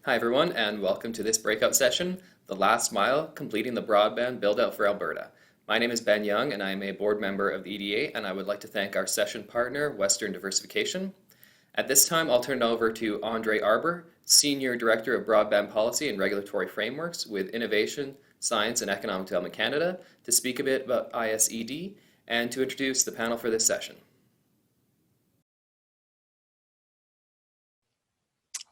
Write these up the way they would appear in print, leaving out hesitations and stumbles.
Hi everyone, and welcome to this breakout session, The Last Mile, Completing the Broadband Build-Out for Alberta. My name is Ben Young, and I am a board member of the EDA, and I would like to thank our session partner, Western Diversification. At this time, I'll turn it over to Andre Arbour, Senior Director of Broadband Policy and Regulatory Frameworks with Innovation, Science and Economic Development Canada, to speak a bit about ISED and to introduce the panel for this session.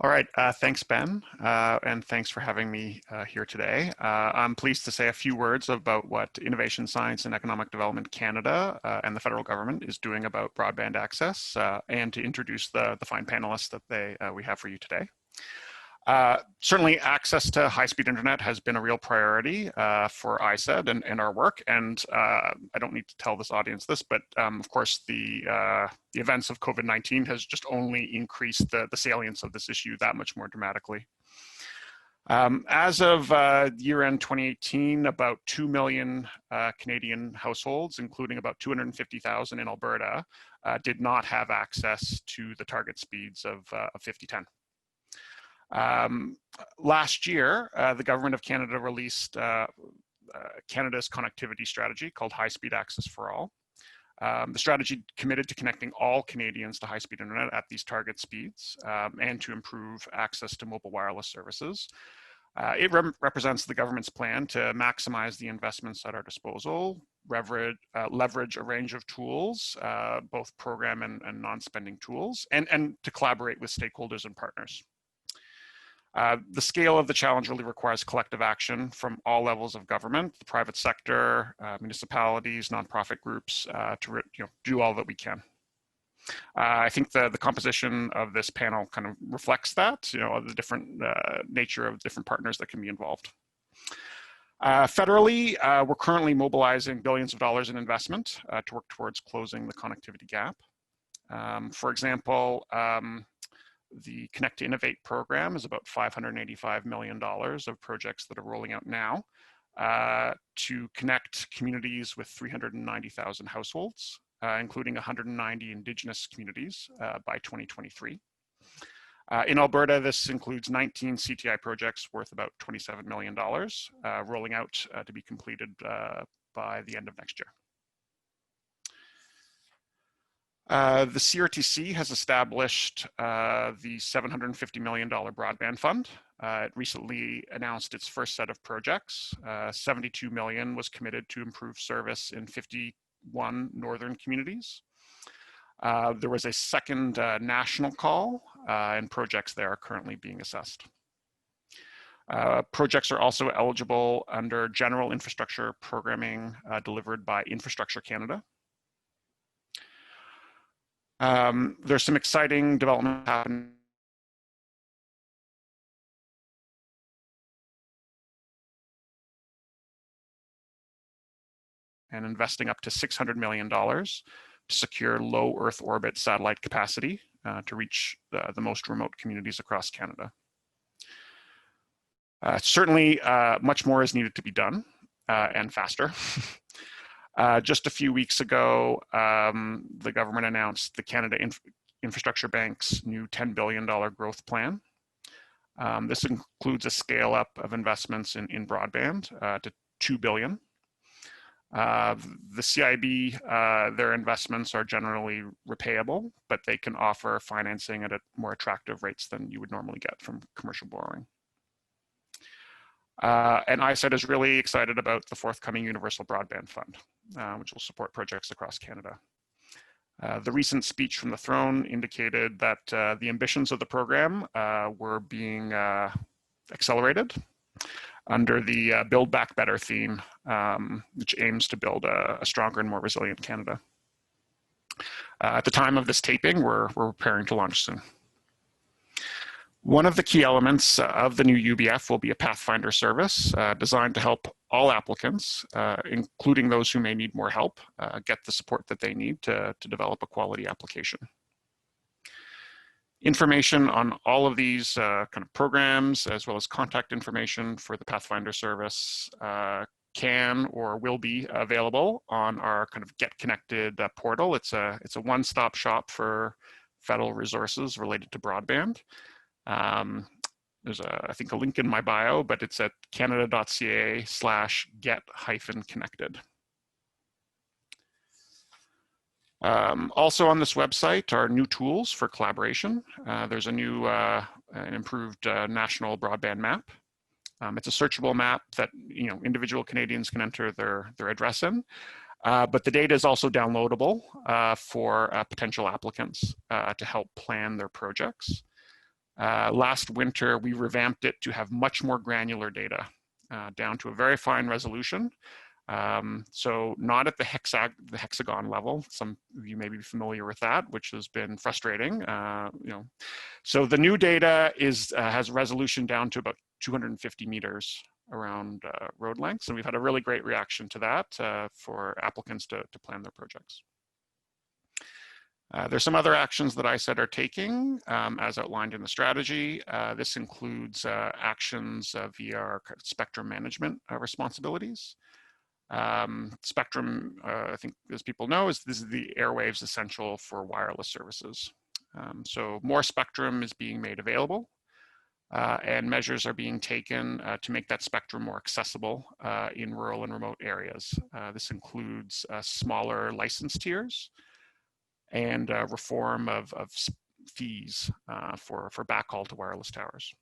All right, thanks, Ben, and thanks for having me here today. I'm pleased to say a few words about what Innovation, Science and Economic Development Canada and the federal government is doing about broadband access, and to introduce the fine panelists that we have for you today. Certainly, access to high-speed internet has been a real priority for ISED and our work. And I don't need to tell this audience this, but of course, the events of COVID-19 has just only increased the salience of this issue that much more dramatically. As of year-end 2018, about 2 million Canadian households, including about 250,000 in Alberta, did not have access to the target speeds of 5010. Last year, the Government of Canada released Canada's connectivity strategy called High Speed Access for All. The strategy committed to connecting all Canadians to high-speed internet at these target speeds and to improve access to mobile wireless services. It represents the government's plan to maximize the investments at our disposal, leverage a range of tools, both program and non-spending tools, and to collaborate with stakeholders and partners. The scale of the challenge really requires collective action from all levels of government, the private sector, municipalities, nonprofit groups, to do all that we can. I think the composition of this panel kind of reflects that, the different nature of different partners that can be involved. Federally, we're currently mobilizing billions of dollars in investment to work towards closing the connectivity gap. For example, the Connect to Innovate program is about $585 million of projects that are rolling out now to connect communities with 390,000 households, including 190 Indigenous communities by 2023. In Alberta, this includes 19 CTI projects worth about $27 million, rolling out to be completed by the end of next year. The CRTC has established the $750 million Broadband Fund. It recently announced its first set of projects. $72 million was committed to improve service in 51 northern communities. There was a second national call, and projects there are currently being assessed. Projects are also eligible under general infrastructure programming delivered by Infrastructure Canada. There's some exciting development happening and investing up to $600 million to secure low Earth orbit satellite capacity to reach the most remote communities across Canada. Certainly, much more is needed to be done and faster. Just a few weeks ago, the government announced the Canada Infrastructure Bank's new $10 billion growth plan. This includes a scale up of investments in broadband to $2 billion. The CIB, their investments are generally repayable, but they can offer financing at more attractive rates than you would normally get from commercial borrowing. And ISED is really excited about the forthcoming Universal Broadband Fund, which will support projects across Canada. The recent speech from the throne indicated that the ambitions of the program were being accelerated under the Build Back Better theme, which aims to build a stronger and more resilient Canada. At the time of this taping, we're preparing to launch soon. One of the key elements of the new UBF will be a Pathfinder service designed to help all applicants, including those who may need more help, get the support that they need to develop a quality application. Information on all of these kind of programs, as well as contact information for the Pathfinder service, can or will be available on our kind of Get Connected portal. It's a one-stop shop for federal resources related to broadband. there's I think a link in my bio, but it's at canada.ca/get-connected. Also on this website are new tools for collaboration. There's a new an improved national broadband map. It's a searchable map that individual Canadians can enter their address in, but the data is also downloadable for potential applicants to help plan their projects. Last winter, we revamped it to have much more granular data, down to a very fine resolution. So not at the hexagon level. Some of you may be familiar with that, which has been frustrating. So the new data has resolution down to about 250 meters around road lengths, and we've had a really great reaction to that for applicants to plan their projects. There's some other actions that ISED are taking as outlined in the strategy. This includes actions via our spectrum management responsibilities. Spectrum, I think as people know, this is the airwaves essential for wireless services. So more spectrum is being made available, and measures are being taken to make that spectrum more accessible in rural and remote areas. This includes smaller license tiers and reform of fees for backhaul to wireless towers.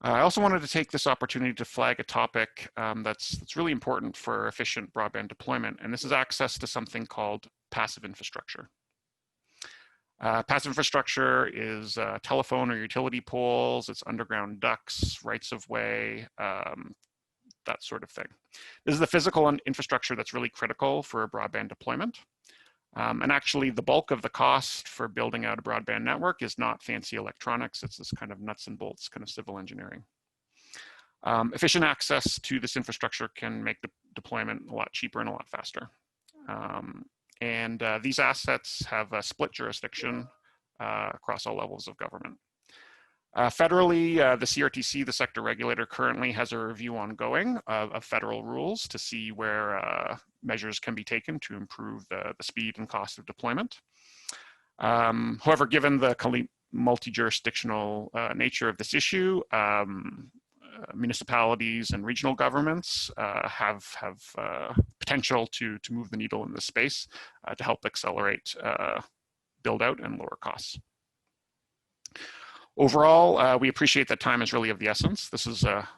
I also wanted to take this opportunity to flag a topic that's really important for efficient broadband deployment, and this is access to something called passive infrastructure. Passive infrastructure is telephone or utility poles, it's underground ducts, rights of way, that sort of thing. This is the physical infrastructure that's really critical for a broadband deployment. And actually, the bulk of the cost for building out a broadband network is not fancy electronics. It's this kind of nuts and bolts kind of civil engineering. Efficient access to this infrastructure can make the deployment a lot cheaper and a lot faster. These assets have a split jurisdiction across all levels of government. Federally, the CRTC, the sector regulator, currently has a review ongoing of federal rules to see where measures can be taken to improve the speed and cost of deployment. However, given the multi-jurisdictional nature of this issue, municipalities and regional governments have potential to move the needle in this space to help accelerate build out and lower costs. Overall, we appreciate that time is really of the essence. This is a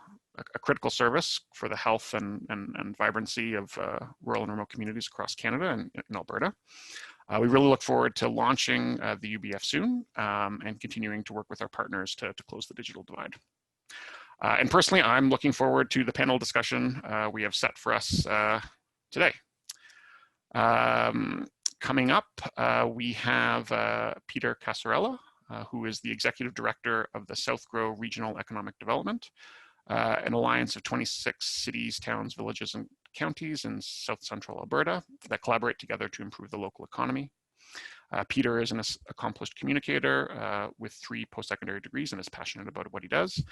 critical service for the health and vibrancy of rural and remote communities across Canada and in Alberta. We really look forward to launching the UBF soon and continuing to work with our partners to close the digital divide. And personally, I'm looking forward to the panel discussion we have set for us today. Coming up, we have Peter Casarella, who is the Executive Director of the South Grow Regional Economic Development, an alliance of 26 cities, towns, villages, and counties in South Central Alberta that collaborate together to improve the local economy. Peter is an accomplished communicator with 3 post-secondary degrees and is passionate about what he does.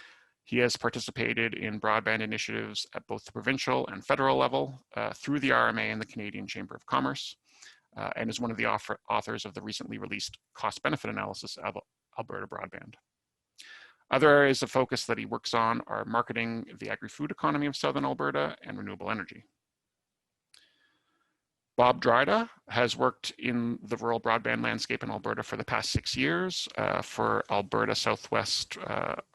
He has participated in broadband initiatives at both the provincial and federal level through the RMA and the Canadian Chamber of Commerce, and is one of the authors of the recently released cost-benefit analysis of Alberta Broadband. Other areas of focus that he works on are marketing the agri-food economy of Southern Alberta and renewable energy. Bob Dryda has worked in the rural broadband landscape in Alberta for the past 6 years for Alberta Southwest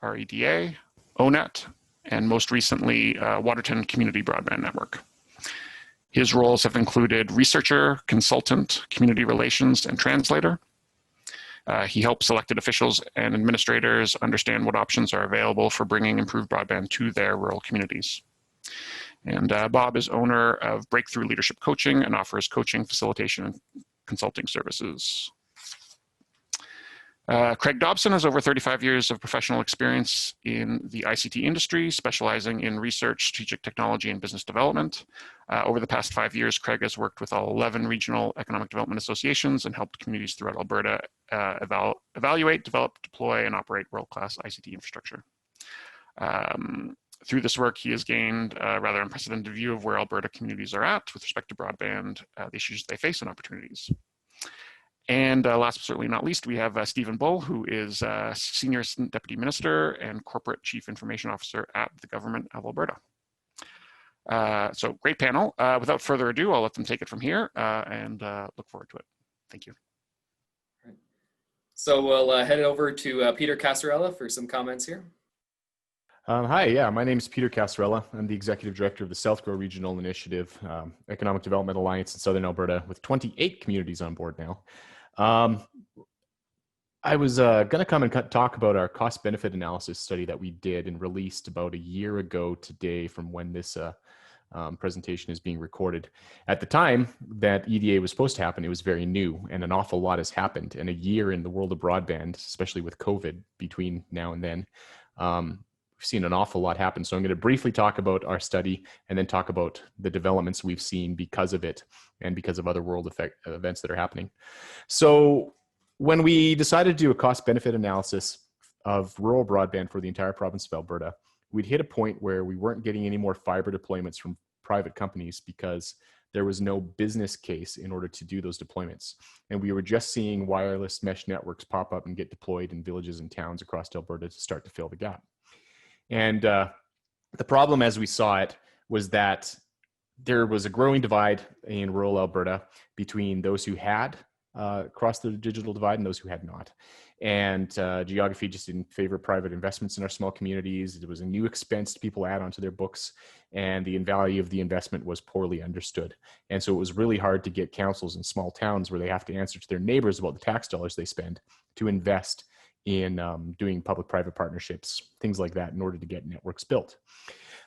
REDA, ONET, and most recently Waterton Community Broadband Network. His roles have included researcher, consultant, community relations, and translator. He helps elected officials and administrators understand what options are available for bringing improved broadband to their rural communities. And Bob is owner of Breakthrough Leadership Coaching and offers coaching, facilitation, and consulting services. Craig Dobson has over 35 years of professional experience in the ICT industry, specializing in research, strategic technology, and business development. Over the past 5 years, Craig has worked with all 11 regional economic development associations and helped communities throughout Alberta evaluate, develop, deploy, and operate world-class ICT infrastructure. Through this work, he has gained a rather unprecedented view of where Alberta communities are at with respect to broadband, the issues they face, and opportunities. And last but certainly not least, we have Stephen Bull, who is Senior Assistant Deputy Minister and Corporate Chief Information Officer at the Government of Alberta. So great panel. Without further ado, I'll let them take it from here and look forward to it. Thank you. So we'll head over to Peter Casarella for some comments here. Hi, my name is Peter Casarella. I'm the Executive Director of the South Grow Regional Initiative, Economic Development Alliance in Southern Alberta, with 28 communities on board now. I was going to come and talk about our cost-benefit analysis study that we did and released about a year ago today from when this presentation is being recorded. At the time that EDA was supposed to happen, it was very new and an awful lot has happened. And a year in the world of broadband, especially with COVID between now and then, we've seen an awful lot happen. So I'm going to briefly talk about our study and then talk about the developments we've seen because of it and because of other world events that are happening. So when we decided to do a cost-benefit analysis of rural broadband for the entire province of Alberta, we'd hit a point where we weren't getting any more fiber deployments from private companies because there was no business case in order to do those deployments. And we were just seeing wireless mesh networks pop up and get deployed in villages and towns across Alberta to start to fill the gap. And the problem as we saw it was that there was a growing divide in rural Alberta between those who had crossed the digital divide and those who had not. And geography just didn't favor private investments in our small communities. It was a new expense people add onto their books, and the value of the investment was poorly understood. And so it was really hard to get councils in small towns where they have to answer to their neighbors about the tax dollars they spend to invest in doing public-private partnerships, things like that, in order to get networks built.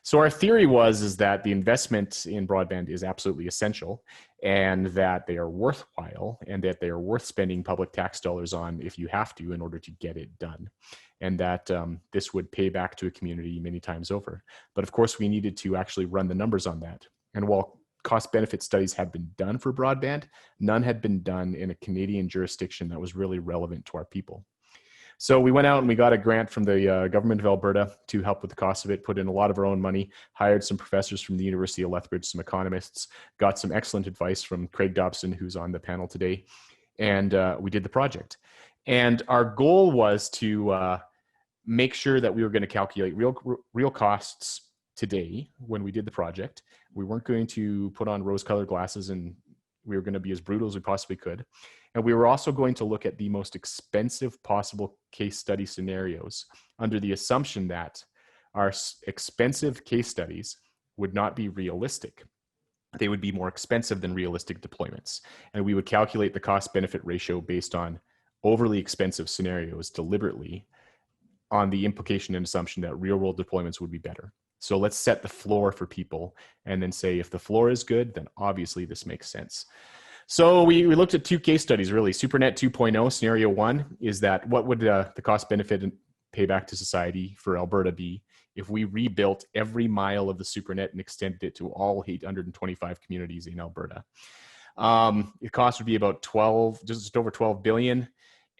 So our theory is that the investment in broadband is absolutely essential and that they are worthwhile and that they are worth spending public tax dollars on if you have to in order to get it done. And that this would pay back to a community many times over. But of course, we needed to actually run the numbers on that. And while cost-benefit studies have been done for broadband, none had been done in a Canadian jurisdiction that was really relevant to our people. So we went out and we got a grant from the government of Alberta to help with the cost of it, put in a lot of our own money, hired some professors from the University of Lethbridge, some economists, got some excellent advice from Craig Dobson, who's on the panel today, and we did the project. And our goal was to make sure that we were going to calculate real costs today when we did the project. We weren't going to put on rose-colored glasses, and we were going to be as brutal as we possibly could. And we were also going to look at the most expensive possible case study scenarios under the assumption that our expensive case studies would not be realistic. They would be more expensive than realistic deployments. And we would calculate the cost-benefit ratio based on overly expensive scenarios deliberately on the implication and assumption that real-world deployments would be better. So let's set the floor for people and then say, if the floor is good, then obviously this makes sense. So we looked at two case studies, really. SuperNet 2.0, scenario one, is that what would the cost benefit and payback to society for Alberta be if we rebuilt every mile of the SuperNet and extended it to all 825 communities in Alberta? The cost would be about just over 12 billion,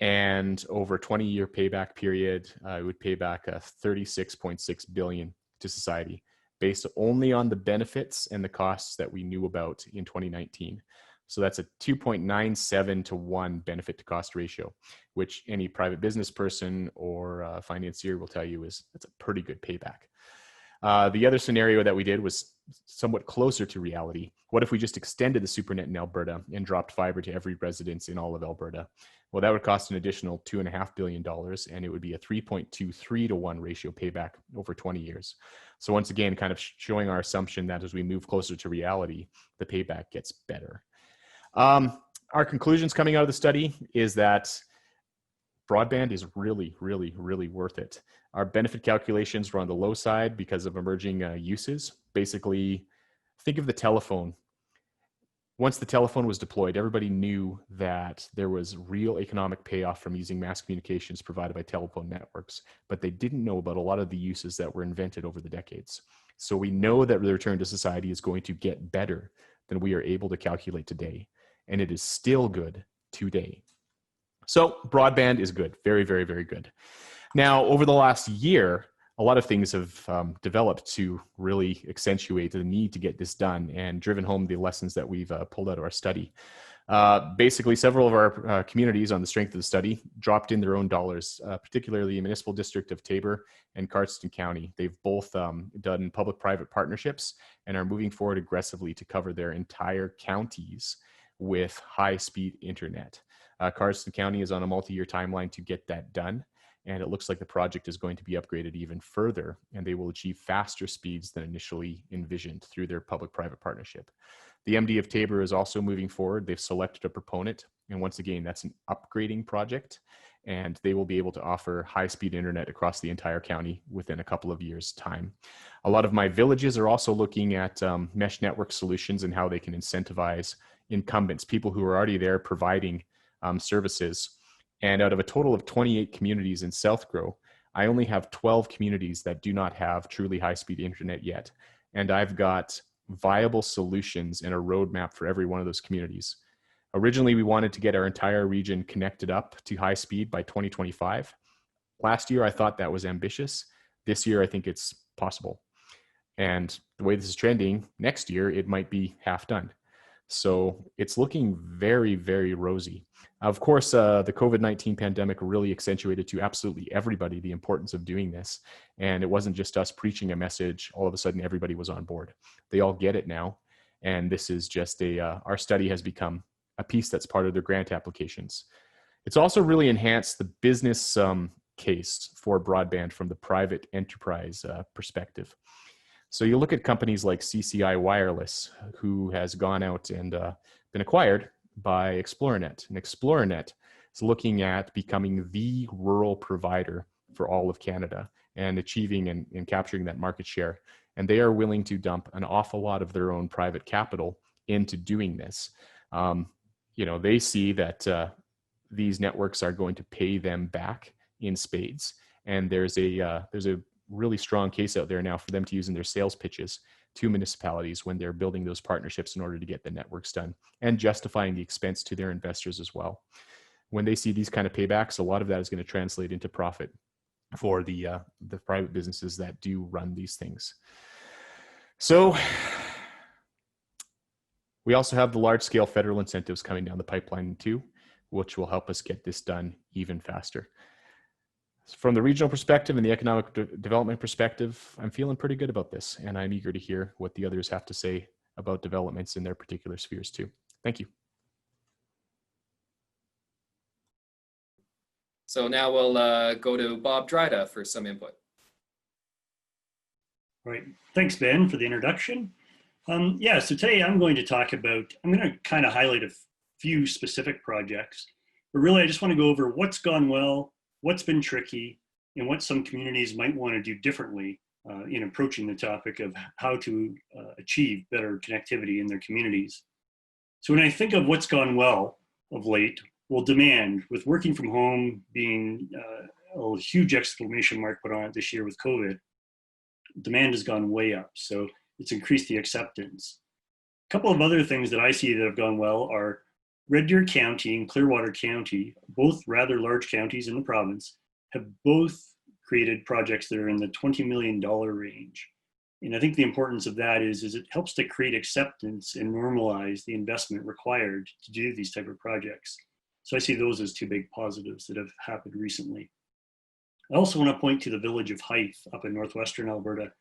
and over a 20-year payback period, it would pay back 36.6 billion to society, based only on the benefits and the costs that we knew about in 2019. So that's a 2.97 to 1 benefit to cost ratio, which any private business person or financier will tell you that's a pretty good payback. The other scenario that we did was somewhat closer to reality. What if we just extended the SuperNet in Alberta and dropped fiber to every residence in all of Alberta? Well, that would cost an additional $2.5 billion, and it would be a 3.23 to 1 ratio payback over 20 years. So once again, kind of showing our assumption that as we move closer to reality, the payback gets better. Our conclusions coming out of the study is that broadband is really, really, really worth it. Our benefit calculations were on the low side because of emerging uses. Basically, think of the telephone. Once the telephone was deployed, everybody knew that there was real economic payoff from using mass communications provided by telephone networks, but they didn't know about a lot of the uses that were invented over the decades. So we know that the return to society is going to get better than we are able to calculate today, and it is still good today. So broadband is good, very, very, very good. Now, over the last year, a lot of things have developed to really accentuate the need to get this done and driven home the lessons that we've pulled out of our study. Basically, several of our communities on the strength of the study dropped in their own dollars, particularly the Municipal District of Taber and Cardston County. They've both done public-private partnerships and are moving forward aggressively to cover their entire counties with high-speed internet. Cardston County is on a multi-year timeline to get that done, and it looks like the project is going to be upgraded even further, and they will achieve faster speeds than initially envisioned through their public-private partnership. The MD of Taber is also moving forward. They've selected a proponent, and once again, that's an upgrading project, and they will be able to offer high-speed internet across the entire county within a couple of years' time. A lot of my villages are also looking at mesh network solutions and how they can incentivize incumbents, people who are already there providing services. And out of a total of 28 communities in South Grow, I only have 12 communities that do not have truly high-speed internet yet. And I've got viable solutions and a roadmap for every one of those communities. Originally, we wanted to get our entire region connected up to high speed by 2025. Last year, I thought that was ambitious. This year, I think it's possible. And the way this is trending, next year, it might be half done. So it's looking very, very rosy. Of course, the COVID-19 pandemic really accentuated to absolutely everybody the importance of doing this. And it wasn't just us preaching a message. All of a sudden, everybody was on board. They all get it now. And this is just our study has become a piece that's part of their grant applications. It's also really enhanced the business case for broadband from the private enterprise perspective. So you look at companies like CCI Wireless, who has gone out and been acquired by Xplornet. And Xplornet is looking at becoming the rural provider for all of Canada and achieving and capturing that market share. And they are willing to dump an awful lot of their own private capital into doing this. They see that these networks are going to pay them back in spades. And there's a really strong case out there now for them to use in their sales pitches to municipalities when they're building those partnerships in order to get the networks done and justifying the expense to their investors as well. When they see these kind of paybacks, a lot of that is going to translate into profit for the private businesses that do run these things. So we also have the large-scale federal incentives coming down the pipeline too, which will help us get this done even faster. From the regional perspective and the economic development perspective, I'm feeling pretty good about this, and I'm eager to hear what the others have to say about developments in their particular spheres too. Thank you. So now we'll go to Bob Dryda for some input. All right, thanks Ben for the introduction. So today I'm going to kind of highlight a few specific projects, but really I just want to go over what's gone well, what's been tricky, and what some communities might want to do differently in approaching the topic of how to achieve better connectivity in their communities. So when I think of what's gone well of late, well, demand, with working from home being a huge exclamation mark put on it this year with COVID, demand has gone way up. So it's increased the acceptance. A couple of other things that I see that have gone well are Red Deer County and Clearwater County, both rather large counties in the province, have both created projects that are in the $20 million range. And I think the importance of that is it helps to create acceptance and normalize the investment required to do these type of projects. So I see those as two big positives that have happened recently. I also want to point to the village of Hythe up in northwestern Alberta,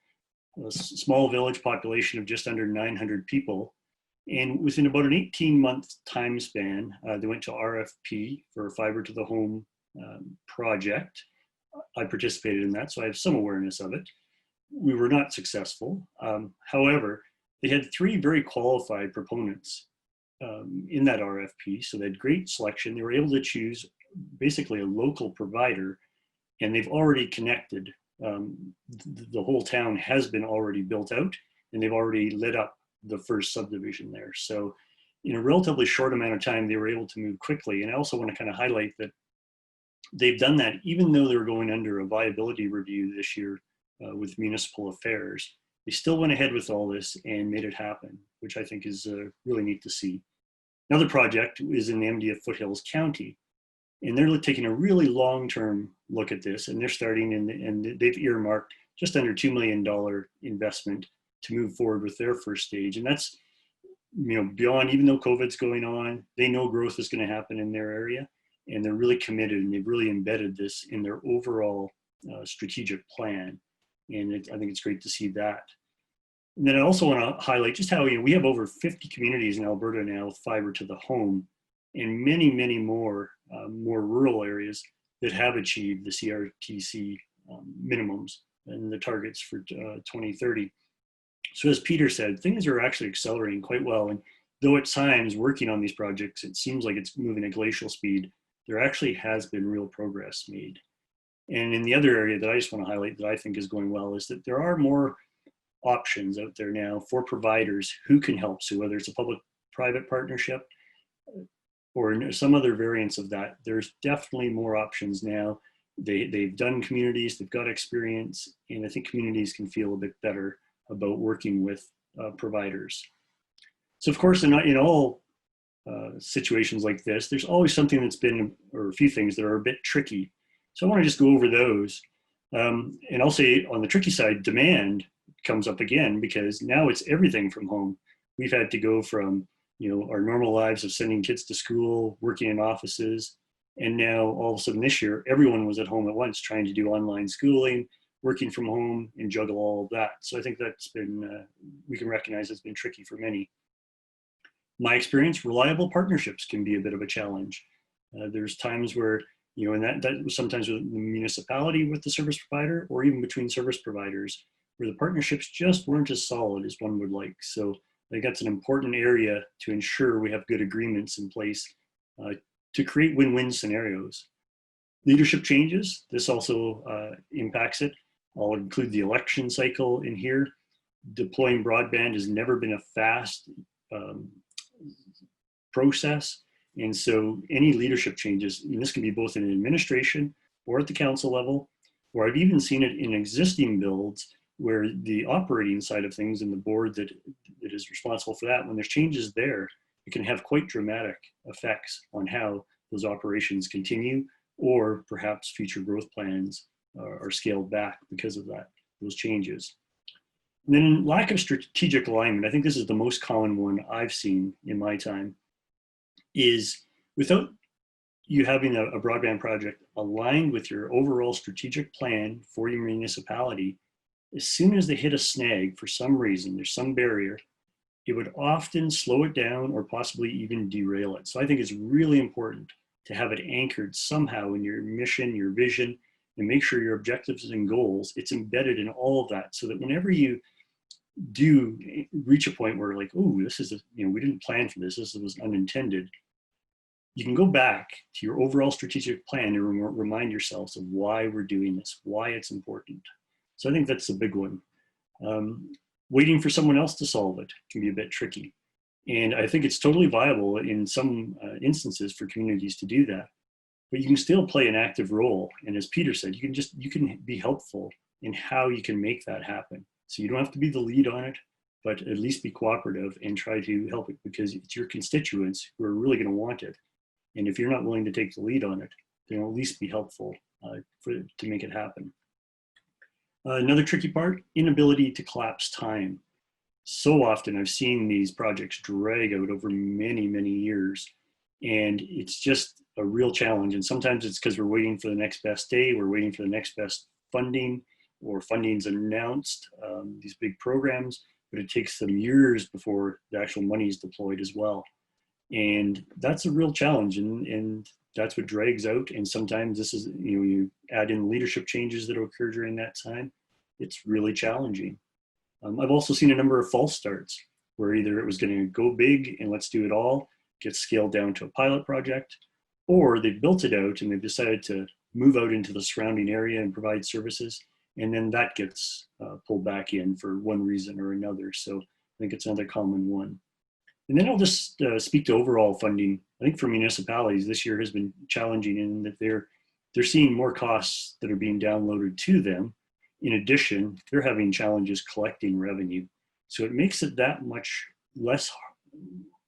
a small village population of just under 900 people. And within about an 18-month time span, they went to RFP for a fiber to the home project. I participated in that, so I have some awareness of it. We were not successful. However, they had 3 very qualified proponents in that RFP, so they had great selection. They were able to choose basically a local provider, and they've already connected. The whole town has been already built out, and they've already lit up the first subdivision there. So in a relatively short amount of time, they were able to move quickly. And I also want to kind of highlight that they've done that even though they were going under a viability review this year with municipal affairs. They still went ahead with all this and made it happen, which I think is really neat to see. Another project is in the MD of Foothills County, and they're taking a really long-term look at this, and they're starting and they've earmarked just under $2 million investment to move forward with their first stage. And that's beyond, even though COVID's going on, they know growth is going to happen in their area, and they're really committed, and they've really embedded this in their overall strategic plan. And I think it's great to see that. And then I also want to highlight just how, we have over 50 communities in Alberta now with fiber to the home, and many, many more rural areas that have achieved the CRTC minimums and the targets for 2030. So as Peter said, things are actually accelerating quite well. And though at times working on these projects, it seems like it's moving at glacial speed, there actually has been real progress made. And in the other area that I just want to highlight that I think is going well is that there are more options out there now for providers who can help. So whether it's a public-private partnership or some other variants of that, there's definitely more options now. They've done communities, they've got experience, and I think communities can feel a bit better about working with providers. So of course, in all situations like this, there's always something that's been, or a few things that are a bit tricky. So I want to just go over those. And I'll say on the tricky side, demand comes up again, because now it's everything from home. We've had to go from our normal lives of sending kids to school, working in offices, and now all of a sudden this year, everyone was at home at once trying to do online schooling, working from home, and juggle all of that. So I think that's been, we can recognize it's been tricky for many. My experience, reliable partnerships can be a bit of a challenge. There's times where, and that was sometimes with the municipality with the service provider, or even between service providers, where the partnerships just weren't as solid as one would like. So I think that's an important area to ensure we have good agreements in place to create win-win scenarios. Leadership changes, this also impacts it. I'll include the election cycle in here. Deploying broadband has never been a fast process. And so any leadership changes, and this can be both in administration or at the council level, or I've even seen it in existing builds where the operating side of things and the board that is responsible for that, when there's changes there, it can have quite dramatic effects on how those operations continue, or perhaps future growth plans are scaled back because of those changes. And then lack of strategic alignment, I think this is the most common one I've seen in my time, is without you having a broadband project aligned with your overall strategic plan for your municipality, as soon as they hit a snag for some reason, there's some barrier, it would often slow it down or possibly even derail it. So I think it's really important to have it anchored somehow in your mission, your vision, and make sure your objectives and goals, it's embedded in all of that, so that whenever you do reach a point where like, oh, this is, we didn't plan for this, this was unintended, you can go back to your overall strategic plan and remind yourselves of why we're doing this, why it's important. So I think that's a big one. Waiting for someone else to solve it can be a bit tricky. And I think it's totally viable in some instances for communities to do that. But you can still play an active role. And as Peter said, you can be helpful in how you can make that happen. So you don't have to be the lead on it, but at least be cooperative and try to help it, because it's your constituents who are really going to want it. And if you're not willing to take the lead on it, then at least be helpful to make it happen. Another tricky part, inability to collapse time. So often I've seen these projects drag out over many, many years, and it's just a real challenge. And sometimes it's because we're waiting for the next best day, we're waiting for the next best funding, or funding's announced, these big programs, but it takes them years before the actual money is deployed as well. And that's a real challenge, and that's what drags out. And sometimes this is, you add in leadership changes that occur during that time, it's really challenging. I've also seen a number of false starts where either it was going to go big and let's do it all, get scaled down to a pilot project, or they built it out and they've decided to move out into the surrounding area and provide services, and then that gets pulled back in for one reason or another. So I think it's another common one. And then I'll just speak to overall funding. I think for municipalities, this year has been challenging in that they're seeing more costs that are being downloaded to them. In addition, they're having challenges collecting revenue. So it makes it that much less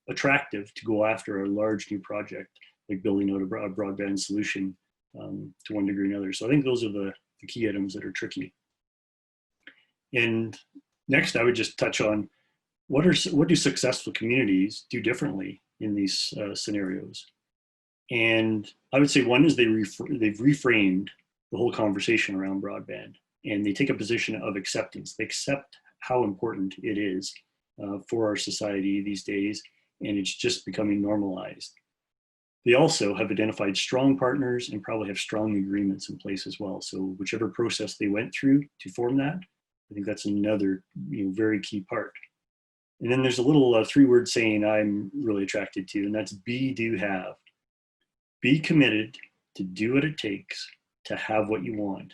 attractive to go after a large new project, like building out a broadband solution to one degree or another. So I think those are the key items that are tricky. And next, I would just touch on what do successful communities do differently in these scenarios? And I would say one is they've reframed the whole conversation around broadband, and they take a position of acceptance. They accept how important it is for our society these days, and it's just becoming normalized. They also have identified strong partners and probably have strong agreements in place as well. So whichever process they went through to form that, I think that's another very key part. And then there's a little 3-word saying I'm really attracted to, and that's be, do, have. Be committed to do what it takes to have what you want.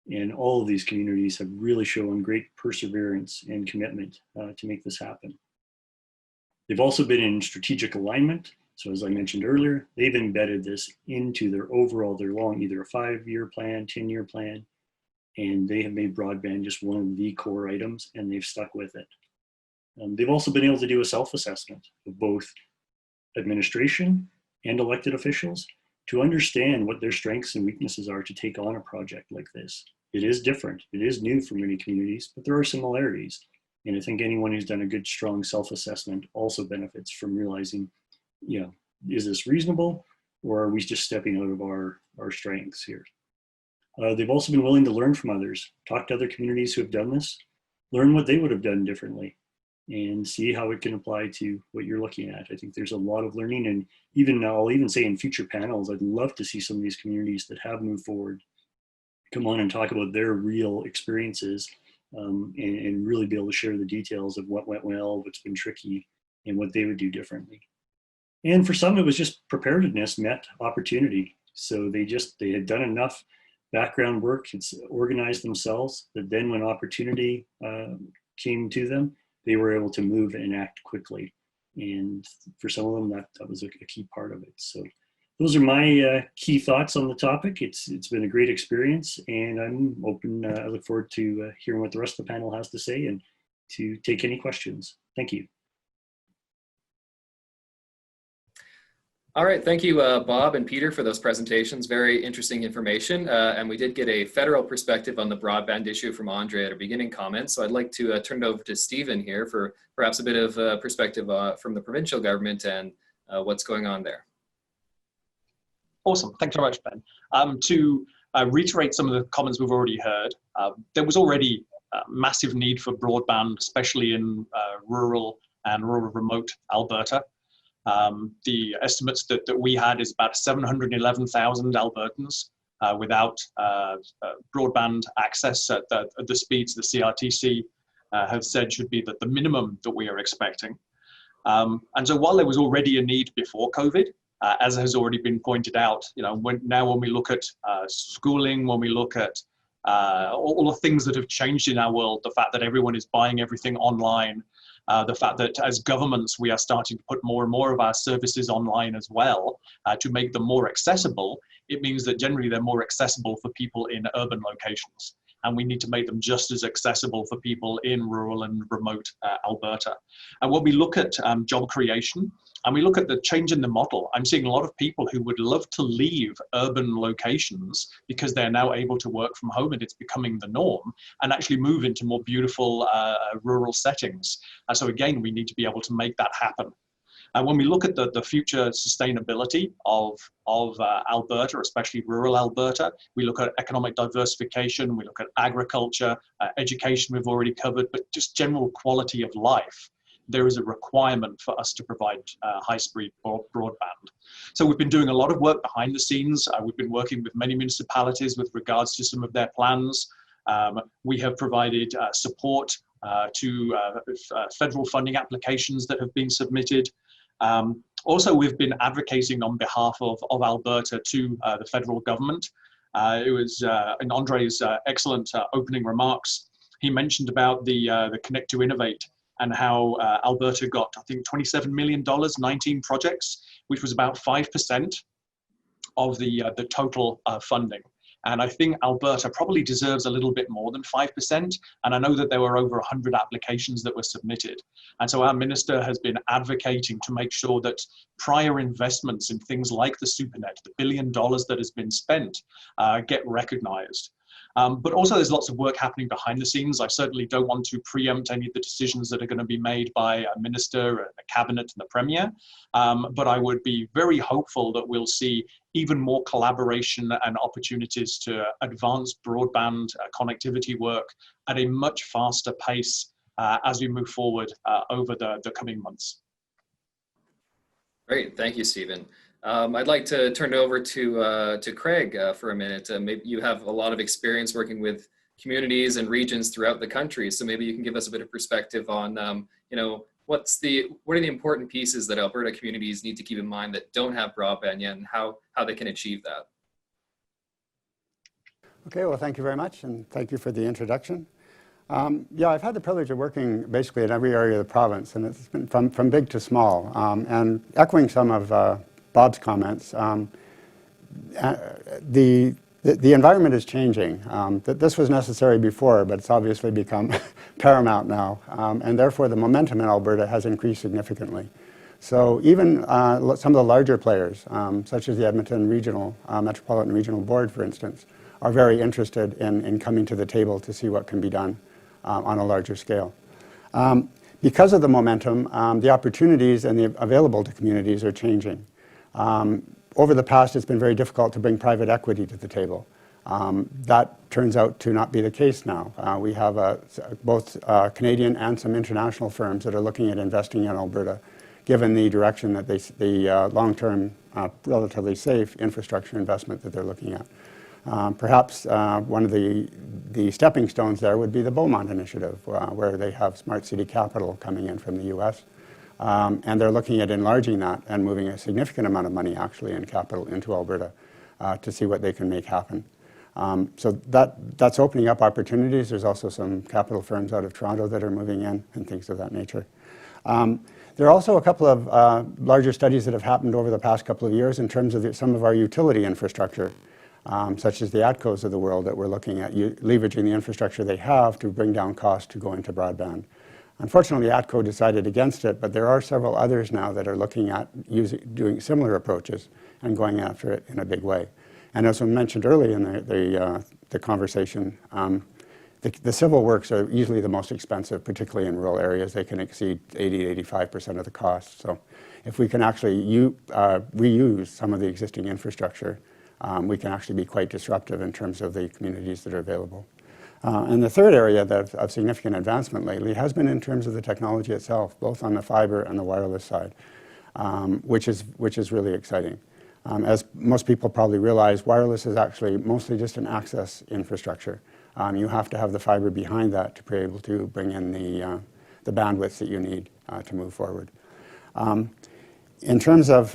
And all of these communities have really shown great perseverance and commitment to make this happen. They've also been in strategic alignment. So as I mentioned earlier, they've embedded this into their overall, their long, either a 5-year plan, 10-year plan, and they have made broadband just one of the core items, and they've stuck with it. They've also been able to do a self-assessment of both administration and elected officials to understand what their strengths and weaknesses are to take on a project like this. It is different. It is new for many communities, but there are similarities. And I think anyone who's done a good, strong self-assessment also benefits from realizing, is this reasonable, or are we just stepping out of our strengths here? They've also been willing to learn from others, talk to other communities who have done this, learn what they would have done differently, and see how it can apply to what you're looking at. I think there's a lot of learning, and I'll even say in future panels, I'd love to see some of these communities that have moved forward come on and talk about their real experiences, and really be able to share the details of what went well, what's been tricky, and what they would do differently. And for some, it was just preparedness met opportunity. So they had done enough background work, it's organized themselves, that then when opportunity came to them, they were able to move and act quickly. And for some of them, that was a key part of it. So those are my key thoughts on the topic. It's been a great experience, and I'm open. I look forward to hearing what the rest of the panel has to say and to take any questions. Thank you. All right, thank you, Bob and Peter, for those presentations. Very interesting information. And we did get a federal perspective on the broadband issue from Andre at our beginning comments. So I'd like to turn it over to Stephen here for perhaps a bit of perspective from the provincial government and what's going on there. Awesome, thanks very much, Ben. To reiterate some of the comments we've already heard, there was already a massive need for broadband, especially in rural and rural remote Alberta. The estimates that we had is about 711,000 Albertans without broadband access at the speeds the CRTC have said should be the minimum that we are expecting. And so while there was already a need before COVID, as has already been pointed out, when we look at schooling, when we look at all the things that have changed in our world, the fact that everyone is buying everything online, the fact that as governments, we are starting to put more and more of our services online as well to make them more accessible, it means that generally they're more accessible for people in urban locations. And we need to make them just as accessible for people in rural and remote Alberta. And when we look at job creation, and we look at the change in the model, I'm seeing a lot of people who would love to leave urban locations because they're now able to work from home and it's becoming the norm, and actually move into more beautiful rural settings. And so again, we need to be able to make that happen. And when we look at the future sustainability of Alberta, especially rural Alberta, we look at economic diversification, we look at agriculture, education we've already covered, but just general quality of life. There is a requirement for us to provide high-speed broadband. So we've been doing a lot of work behind the scenes. We've been working with many municipalities with regards to some of their plans. We have provided support to federal funding applications that have been submitted. Also, we've been advocating on behalf of Alberta to the federal government. It was in Andre's excellent opening remarks. He mentioned about the Connect to Innovate and how Alberta got, I think, $27 million, 19 projects, which was about 5% of the total funding. And I think Alberta probably deserves a little bit more than 5%. And I know that there were over 100 applications that were submitted. And so our minister has been advocating to make sure that prior investments in things like the SuperNet, the $1 billion that has been spent, get recognized. But also there's lots of work happening behind the scenes. I certainly don't want to preempt any of the decisions that are going to be made by a minister, a cabinet, and the premier. But I would be very hopeful that we'll see even more collaboration and opportunities to advance broadband connectivity work at a much faster pace as we move forward over the coming months. Great, thank you, Stephen. I'd like to turn it over to Craig for a minute. Maybe you have a lot of experience working with communities and regions throughout the country, so maybe you can give us a bit of perspective on, you know, what are the important pieces that Alberta communities need to keep in mind that don't have broadband yet, and how they can achieve that. Okay, well, thank you very much, and thank you for the introduction. Yeah, I've had the privilege of working basically in every area of the province, and it's been from big to small. And echoing some of Bob's comments, the environment is changing. This was necessary before, but it's obviously become paramount now, and therefore the momentum in Alberta has increased significantly. So even some of the larger players, such as the Edmonton Metropolitan Regional Board, for instance, are very interested in coming to the table to see what can be done on a larger scale. Because of the momentum, the opportunities and the available to communities are changing. Over the past, it's been very difficult to bring private equity to the table. That turns out to not be the case now. We have both Canadian and some international firms that are looking at investing in Alberta, given the direction that the long-term, relatively safe infrastructure investment that they're looking at. Perhaps one of the stepping stones there would be the Beaumont Initiative, where they have smart city capital coming in from the U.S. And they're looking at enlarging that and moving a significant amount of money actually in capital into Alberta to see what they can make happen. So that's opening up opportunities. There's also some capital firms out of Toronto that are moving in and things of that nature. There are also a couple of larger studies that have happened over the past couple of years in terms of some of our utility infrastructure. Such as the ATCOs of the world that we're looking at leveraging the infrastructure they have to bring down costs to go into broadband. Unfortunately, ATCO decided against it, but there are several others now that are looking at doing similar approaches and going after it in a big way. And as we mentioned earlier in the conversation, the civil works are easily the most expensive, particularly in rural areas. They can exceed 80–85% of the cost. So if we can actually reuse some of the existing infrastructure, we can actually be quite disruptive in terms of the communities that are available. And the third area of significant advancement lately has been in terms of the technology itself, both on the fiber and the wireless side, which is really exciting. As most people probably realize, wireless is actually mostly just an access infrastructure. You have to have the fiber behind that to be able to bring in the bandwidth that you need to move forward. In terms of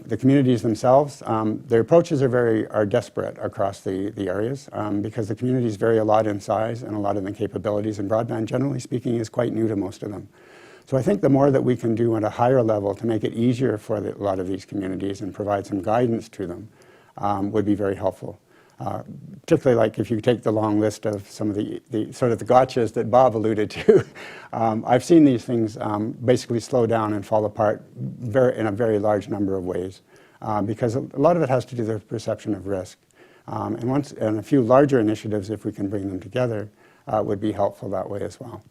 the communities themselves, their approaches are desperate across the areas because the communities vary a lot in size and a lot in the capabilities, and broadband, generally speaking, is quite new to most of them. So I think the more that we can do at a higher level to make it easier for a lot of these communities and provide some guidance to them would be very helpful. Particularly like if you take the long list of some of the sort of the gotchas that Bob alluded to. I've seen these things basically slow down and fall apart in a very large number of ways because a lot of it has to do with the perception of risk. And a few larger initiatives, if we can bring them together, would be helpful that way as well.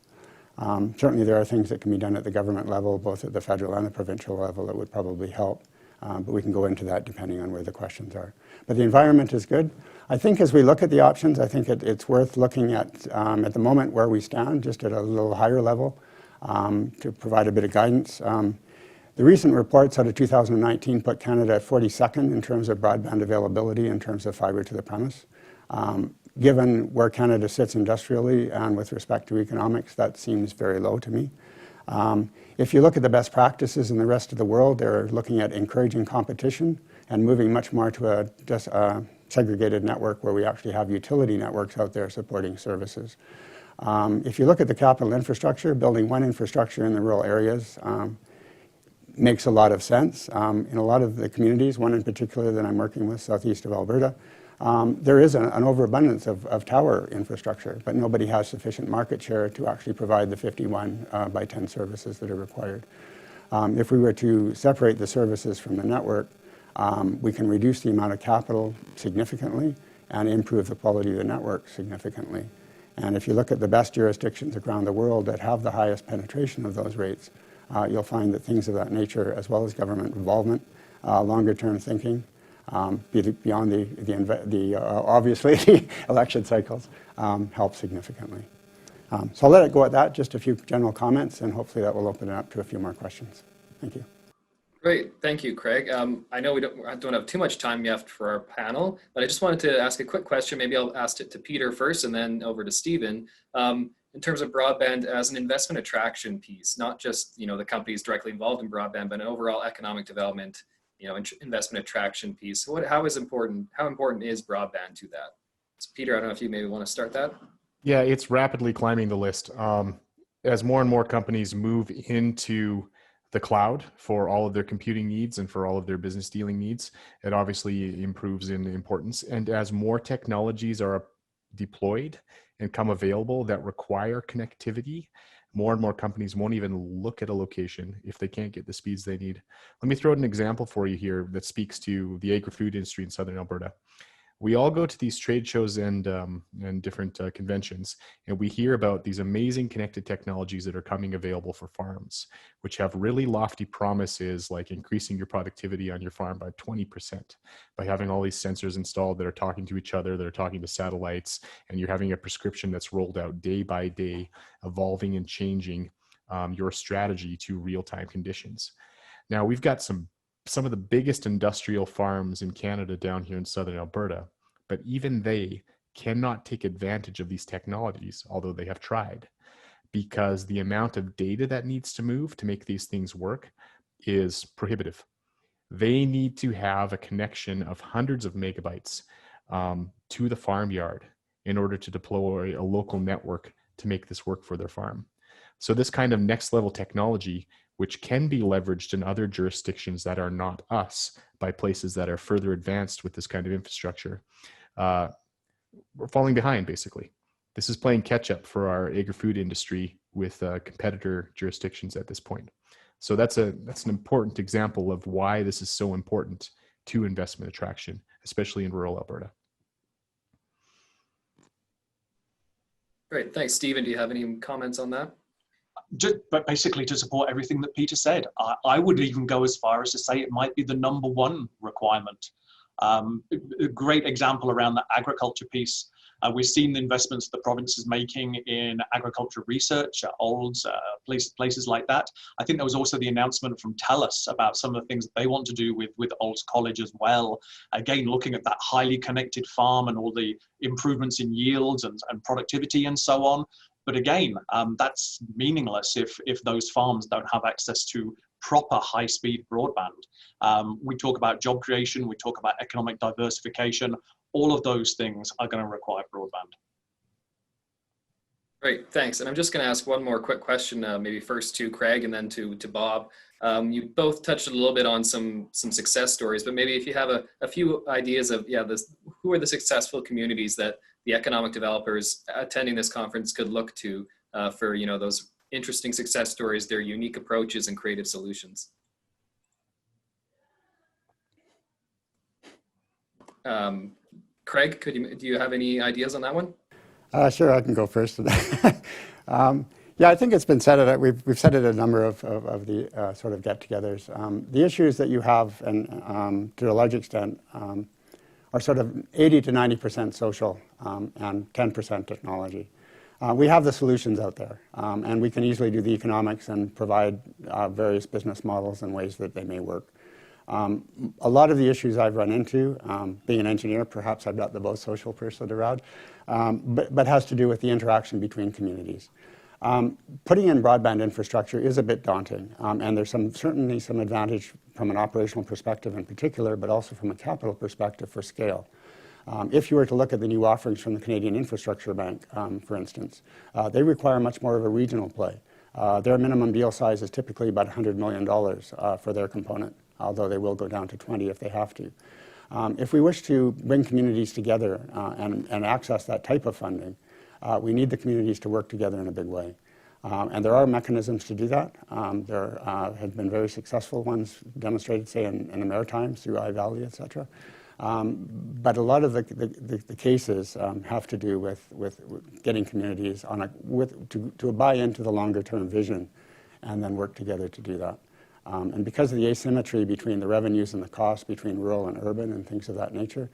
Certainly there are things that can be done at the government level, both at the federal and the provincial level, that would probably help. But we can go into that depending on where the questions are. But the environment is good. I think as we look at the options, I think it's worth looking at the moment where we stand, just at a little higher level, to provide a bit of guidance. The recent reports out of 2019 put Canada at 42nd in terms of broadband availability, in terms of fiber to the premise. Given where Canada sits industrially and with respect to economics, that seems very low to me. If you look at the best practices in the rest of the world, they're looking at encouraging competition and moving much more to a segregated network where we actually have utility networks out there supporting services. If you look at the capital infrastructure, building one infrastructure in the rural areas makes a lot of sense. In a lot of the communities, one in particular that I'm working with, southeast of Alberta, there is an overabundance of tower infrastructure, but nobody has sufficient market share to actually provide the 51 by 10 services that are required. If we were to separate the services from the network, we can reduce the amount of capital significantly and improve the quality of the network significantly. And if you look at the best jurisdictions around the world that have the highest penetration of those rates, you'll find that things of that nature, as well as government involvement, longer term thinking, beyond the obviously the election cycles, help significantly. So I'll let it go at that, just a few general comments, and hopefully that will open it up to a few more questions. Thank you. Great, thank you, Craig. I know we don't have too much time left for our panel, but I just wanted to ask a quick question. Maybe I'll ask it to Peter first and then over to Stephen. In terms of broadband as an investment attraction piece, not just the companies directly involved in broadband, but an overall economic development, investment attraction piece. How important is broadband to that? So Peter, I don't know if you maybe want to start that. Yeah, it's rapidly climbing the list. As more and more companies move into the cloud for all of their computing needs and for all of their business dealing needs, it obviously improves in importance. And as more technologies are deployed and come available that require connectivity, more and more companies won't even look at a location if they can't get the speeds they need. Let me throw out an example for you here that speaks to the agri-food industry in Southern Alberta. We all go to these trade shows and different conventions, and we hear about these amazing connected technologies that are coming available for farms, which have really lofty promises like increasing your productivity on your farm by 20% by having all these sensors installed that are talking to each other, that are talking to satellites, and you're having a prescription that's rolled out day by day, evolving and changing your strategy to real-time conditions. Now, we've got some of the biggest industrial farms in Canada down here in Southern Alberta, but even they cannot take advantage of these technologies, although they have tried, because the amount of data that needs to move to make these things work is prohibitive. They need to have a connection of hundreds of megabytes to the farmyard in order to deploy a local network to make this work for their farm. So this kind of next level technology, which can be leveraged in other jurisdictions that are not us by places that are further advanced with this kind of infrastructure, we're falling behind, basically. This is playing catch up for our agri-food industry with competitor jurisdictions at this point. So that's an important example of why this is so important to investment attraction, especially in rural Alberta. Great, thanks. Stephen, do you have any comments on that? But basically to support everything that Peter said, I would even go as far as to say it might be the #1 requirement. A great example around the agriculture piece. We've seen the investments the province is making in agriculture research, Olds, places like that. I think there was also the announcement from TELUS about some of the things that they want to do with Olds College as well. Again, looking at that highly connected farm and all the improvements in yields and productivity and so on. But again, that's meaningless if those farms don't have access to proper high-speed broadband. We talk about job creation, we talk about economic diversification. All of those things are going to require broadband. Great, thanks. And I'm just going to ask one more quick question, maybe first to Craig and then to Bob. You both touched a little bit on some success stories, but maybe if you have a few ideas of who are the successful communities that the economic developers attending this conference could look to for those interesting success stories, their unique approaches and creative solutions. Craig, do you have any ideas on that one? Sure, I can go first. Yeah, I think it's been said that we've said it at a number of the sort of get-togethers. The issues that you have, and to a large extent, are sort of 80 to 90% social and 10% technology. We have the solutions out there, and we can easily do the economics and provide various business models and ways that they may work. A lot of the issues I've run into, being an engineer, perhaps I'm not the most social person around, but has to do with the interaction between communities. Putting in broadband infrastructure is a bit daunting, and there's certainly some advantage from an operational perspective in particular, but also from a capital perspective for scale. If you were to look at the new offerings from the Canadian Infrastructure Bank, for instance, they require much more of a regional play. Their minimum deal size is typically about $100 million for their component, although they will go down to 20 if they have to. If we wish to bring communities together and access that type of funding, we need the communities to work together in a big way. And there are mechanisms to do that. There have been very successful ones demonstrated, say, in the Maritimes through iValley, et cetera. But a lot of the cases have to do with getting communities on to buy into the longer term vision and then work together to do that. And because of the asymmetry between the revenues and the costs between rural and urban and things of that nature,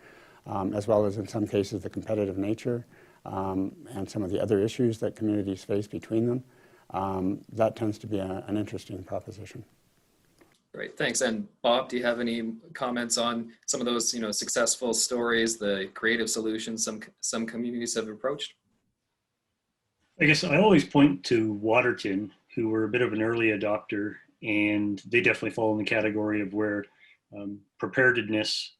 as well as in some cases the competitive nature and some of the other issues that communities face between them, that tends to be an interesting proposition. Great, thanks. And Bob, do you have any comments on some of those, successful stories, the creative solutions some communities have approached? I guess I always point to Waterton, who were a bit of an early adopter, and they definitely fall in the category of where preparedness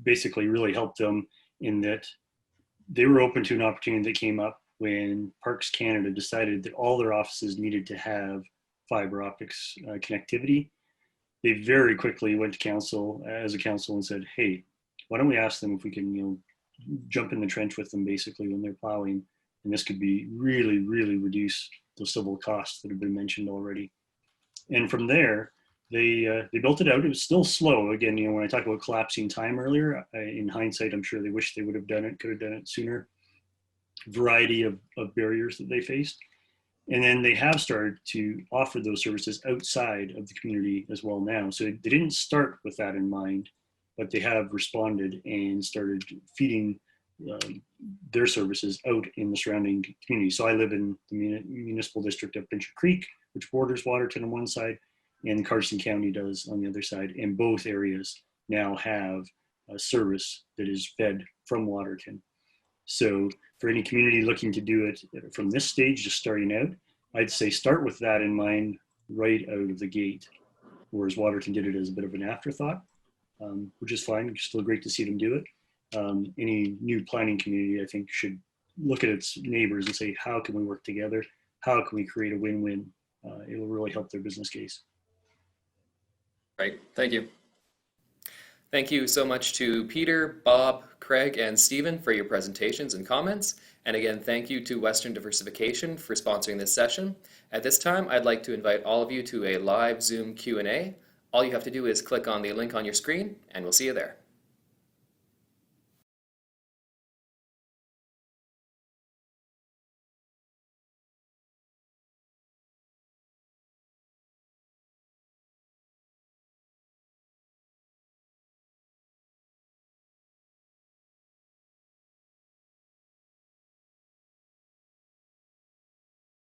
basically really helped them, in that they were open to an opportunity that came up when Parks Canada decided that all their offices needed to have fiber optics connectivity. They very quickly went to council and said, hey, why don't we ask them if we can jump in the trench with them basically when they're plowing, and this could be really, really reduce the civil costs that have been mentioned already. And from there, they built it out. It was still slow. Again, when I talked about collapsing time earlier, in hindsight, I'm sure they wish they would have done it, could have done it sooner. Variety of barriers that they faced. And then they have started to offer those services outside of the community as well now. So they didn't start with that in mind, but they have responded and started feeding their services out in the surrounding community. So I live in the municipal district of Pincher Creek, which borders Waterton on one side, and Carson County does on the other side. And both areas now have a service that is fed from Waterton. So for any community looking to do it from this stage, just starting out, I'd say start with that in mind right out of the gate, whereas Waterton did it as a bit of an afterthought, which is fine. It's still great to see them do it. Any new planning community, I think, should look at its neighbors and say, how can we work together? How can we create a win-win? It will really help their business case. Right, thank you. Thank you so much to Peter, Bob, Craig, and Stephen for your presentations and comments. And again, thank you to Western Diversification for sponsoring this session. At this time, I'd like to invite all of you to a live Zoom Q&A. All you have to do is click on the link on your screen, and we'll see you there.